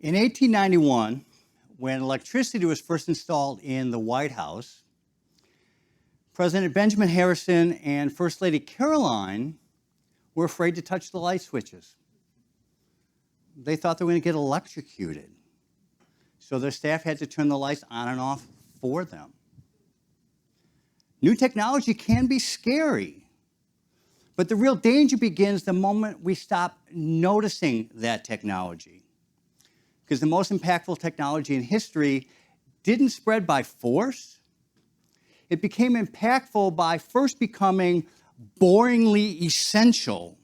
In 1891, when electricity was first installed in the White House, President Benjamin Harrison and First Lady Caroline were afraid to touch the light switches. They thought they were going to get electrocuted. So their staff had to turn the lights on and off for them. New technology can be scary, but the real danger begins the moment we stop noticing that technology. Because the most impactful technology in history didn't spread by force. It became impactful by first becoming boringly essential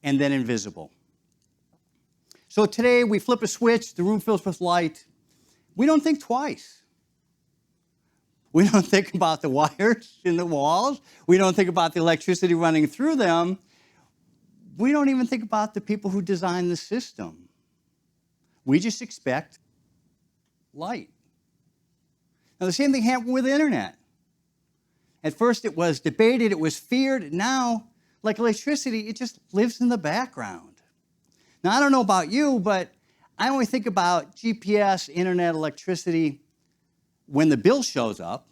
and then invisible. So today we flip a switch, the room fills with light. We don't think twice. We don't think about the wires in the walls. We don't think about the electricity running through them. We don't even think about the people who designed the system. We just expect light. Now, the same thing happened with the internet. At first, it was debated, it was feared. Now, like electricity, it just lives in the background. Now, I don't know about you, but I only think about GPS, internet, electricity when the bill shows up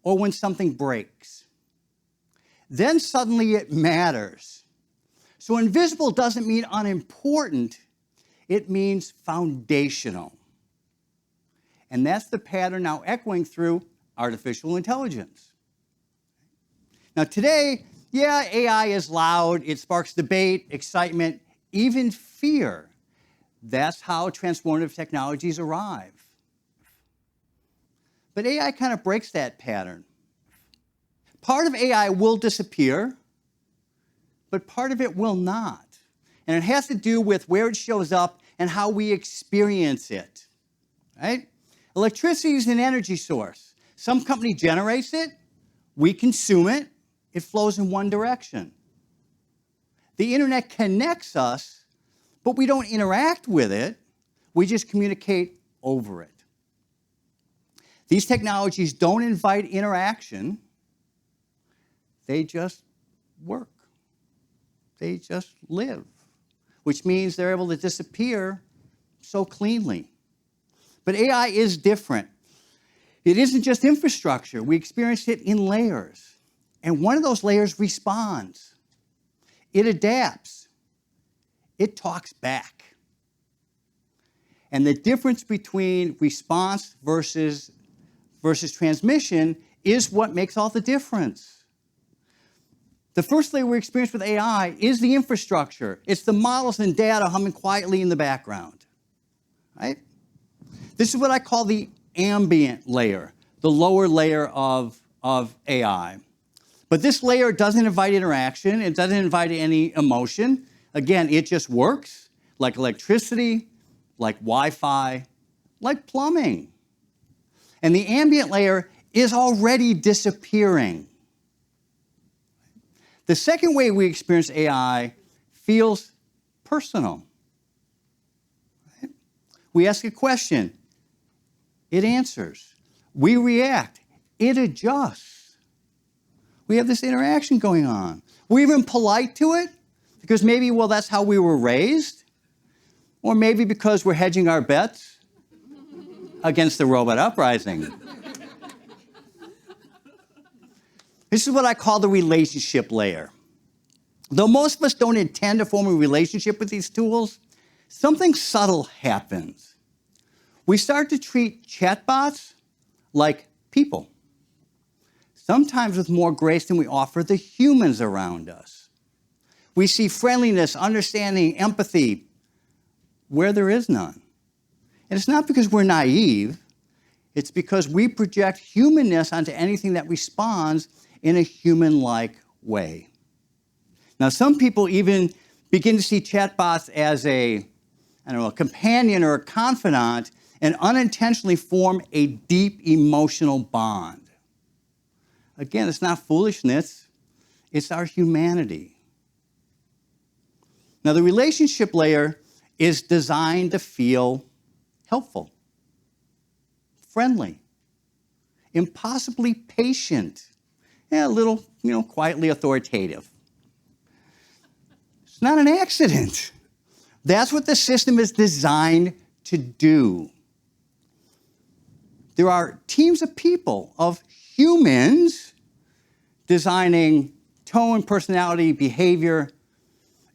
or when something breaks. Then suddenly it matters. So invisible doesn't mean unimportant. It means foundational. And that's the pattern now echoing through artificial intelligence. Now today, yeah, AI is loud. It sparks debate, excitement, even fear. That's how transformative technologies arrive. But AI kind of breaks that pattern. Part of AI will disappear, but part of it will not. And it has to do with where it shows up and how we experience it, right? Electricity is an energy source. Some company generates it, we consume it, it flows in one direction. The internet connects us, but we don't interact with it, we just communicate over it. These technologies don't invite interaction, they just work. They just live, which means they're able to disappear so cleanly. But AI is different. It isn't just infrastructure. We experience it in layers. And one of those layers responds. It adapts. It talks back. And the difference between response versus transmission is what makes all the difference. The first layer we experience with AI is the infrastructure. It's the models and data humming quietly in the background, right? This is what I call the ambient layer, the lower layer of AI. But this layer doesn't invite interaction. It doesn't invite any emotion. Again, it just works like electricity, like Wi-Fi, like plumbing. And the ambient layer is already disappearing. The second way we experience AI feels personal. Right? We ask a question, it answers. We react, it adjusts. We have this interaction going on. We're even polite to it because maybe, well, that's how we were raised, or maybe because we're hedging our bets against the robot uprising. This is what I call the relationship layer. Though most of us don't intend to form a relationship with these tools, something subtle happens. We start to treat chatbots like people, sometimes with more grace than we offer the humans around us. We see friendliness, understanding, empathy where there is none. And it's not because we're naive, it's because we project humanness onto anything that responds in a human-like way. Now, some people even begin to see chatbots as a companion or a confidant and unintentionally form a deep emotional bond. Again, it's not foolishness, it's our humanity. Now, the relationship layer is designed to feel helpful, friendly, impossibly patient, and a little, quietly authoritative. It's not an accident. That's what the system is designed to do. There are teams of people, of humans, designing tone, personality, behavior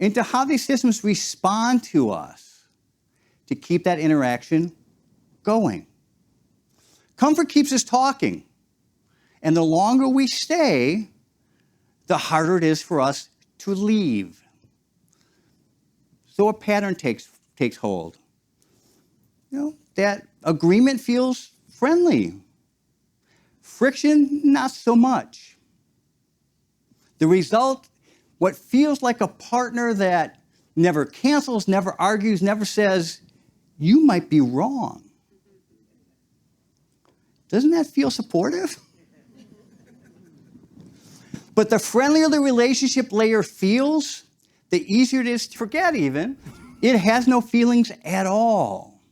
into how these systems respond to us to keep that interaction going. Comfort keeps us talking, and the longer we stay, the harder it is for us to leave. So a pattern takes hold. That agreement feels friendly. Friction, not so much. The result, what feels like a partner that never cancels, never argues, never says, you might be wrong. Doesn't that feel supportive? But the friendlier the relationship layer feels, the easier it is to forget even. It has no feelings at all.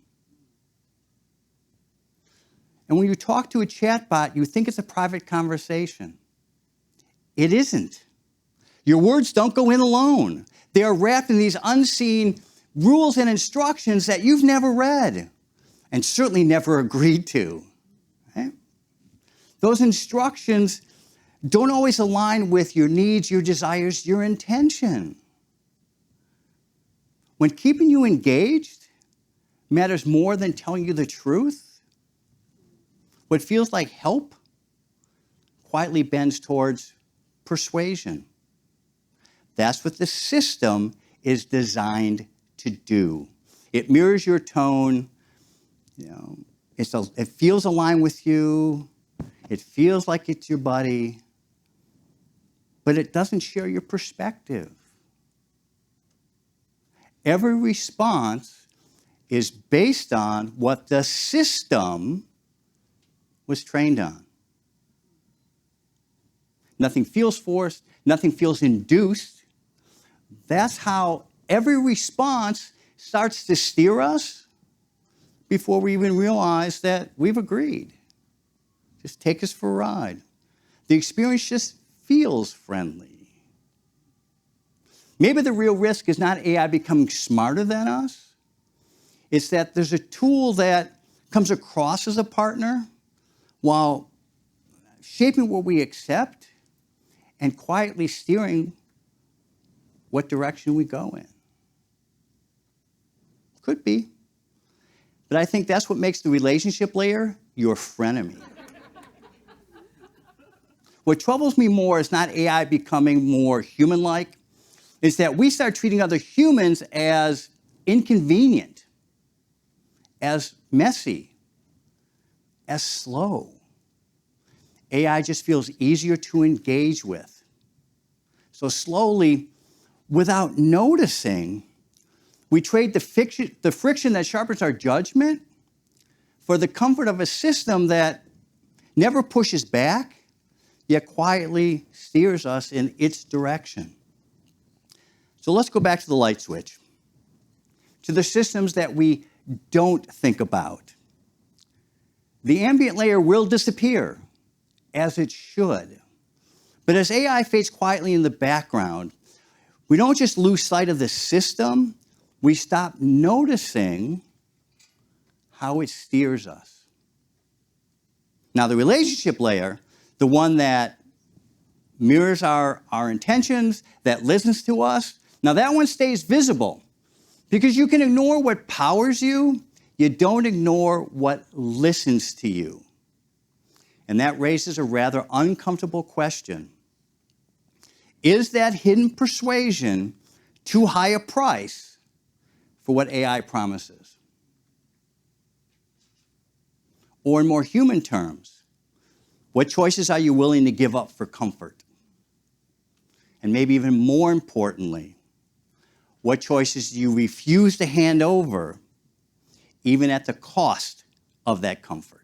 And when you talk to a chatbot, you think it's a private conversation. It isn't. Your words don't go in alone. They are wrapped in these unseen rules and instructions that you've never read and certainly never agreed to. Right? Those instructions don't always align with your needs, your desires, your intention. When keeping you engaged matters more than telling you the truth, what feels like help quietly bends towards persuasion. That's what the system is designed to do. It mirrors your tone. It feels aligned with you. It feels like it's your buddy. But it doesn't share your perspective. Every response is based on what the system was trained on. Nothing feels forced. Nothing feels induced. That's how every response starts to steer us before we even realize that we've agreed. Just take us for a ride. The experience just feels friendly. Maybe the real risk is not AI becoming smarter than us. It's that there's a tool that comes across as a partner while shaping what we accept and quietly steering what direction we go in. Could be. But I think that's what makes the relationship layer your frenemy. What troubles me more is not AI becoming more human-like, is that we start treating other humans as inconvenient, as messy, as slow. AI just feels easier to engage with. So slowly, without noticing, we trade the friction that sharpens our judgment for the comfort of a system that never pushes back, yet quietly steers us in its direction. So let's go back to the light switch, to the systems that we don't think about. The ambient layer will disappear, as it should. But as AI fades quietly in the background, we don't just lose sight of the system, we stop noticing how it steers us. Now, the relationship layer, the one that mirrors our intentions, that listens to us, now that one stays visible because you can ignore what powers you, you don't ignore what listens to you. And that raises a rather uncomfortable question. Is that hidden persuasion too high a price for what AI promises? Or in more human terms, what choices are you willing to give up for comfort? And maybe even more importantly, what choices do you refuse to hand over, even at the cost of that comfort?